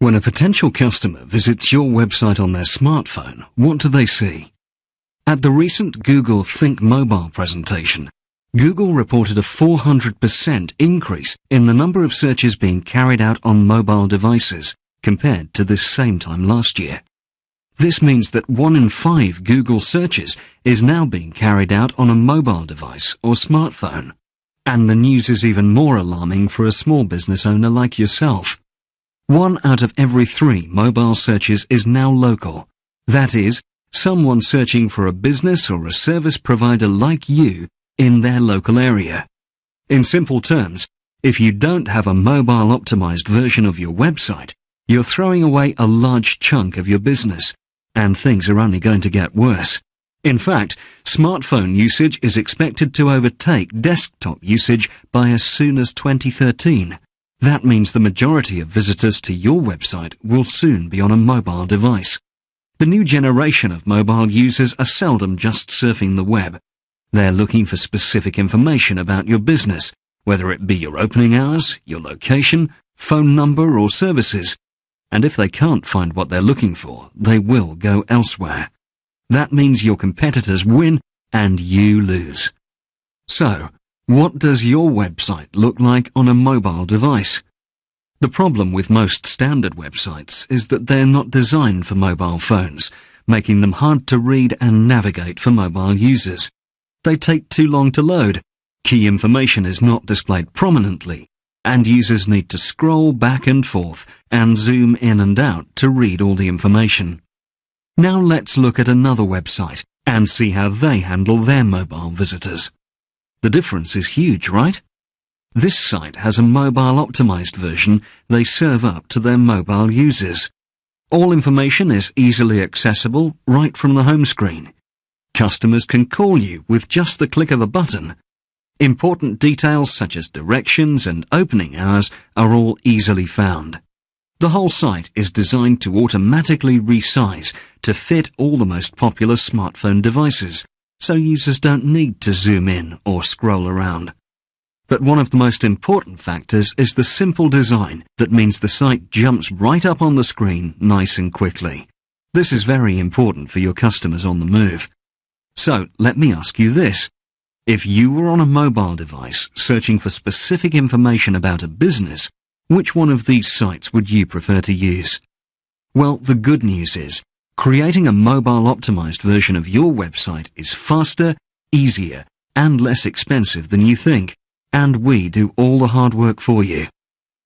When a potential customer visits your website on their smartphone, what do they see? At the recent Google Think Mobile presentation, Google reported a 400% increase in the number of searches being carried out on mobile devices compared to this same time last year. This means that 1 in 5 Google searches is now being carried out on a mobile device or smartphone. And the news is even more alarming for a small business owner like yourself. 1 out of every 3 mobile searches is now local. That is, someone searching for a business or a service provider like you in their local area. In simple terms, if you don't have a mobile-optimized version of your website, you're throwing away a large chunk of your business, and things are only going to get worse. In fact, smartphone usage is expected to overtake desktop usage by as soon as 2013. That means the majority of visitors to your website will soon be on a mobile device. The new generation of mobile users are seldom just surfing the web. They're looking for specific information about your business, whether it be your opening hours, your location, phone number or services. And if they can't find what they're looking for, they will go elsewhere. That means your competitors win and you lose. So, what does your website look like on a mobile device? The problem with most standard websites is that they're not designed for mobile phones, making them hard to read and navigate for mobile users. They take too long to load, key information is not displayed prominently, and users need to scroll back and forth and zoom in and out to read all the information. Now let's look at another website and see how they handle their mobile visitors. The difference is huge, right? This site has a mobile-optimized version they serve up to their mobile users. All information is easily accessible right from the home screen. Customers can call you with just the click of a button. Important details such as directions and opening hours are all easily found. The whole site is designed to automatically resize to fit all the most popular smartphone devices, so users don't need to zoom in or scroll around. But one of the most important factors is the simple design that means the site jumps right up on the screen nice and quickly. This is very important for your customers on the move. So, let me ask you this. If you were on a mobile device searching for specific information about a business, which one of these sites would you prefer to use? Well, the good news is, creating a mobile-optimized version of your website is faster, easier, and less expensive than you think, and we do all the hard work for you.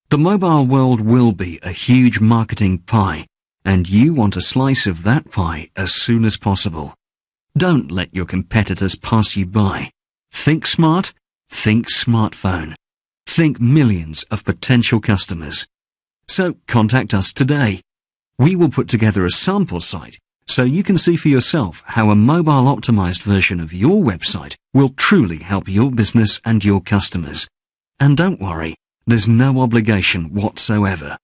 The mobile world will be a huge marketing pie, and you want a slice of that pie as soon as possible. Don't let your competitors pass you by. Think smart, think smartphone. Think millions of potential customers. So contact us today. We will put together a sample site so you can see for yourself how a mobile-optimized version of your website will truly help your business and your customers. And don't worry, there's no obligation whatsoever.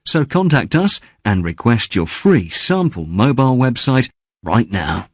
So contact us and request your free sample mobile website right now.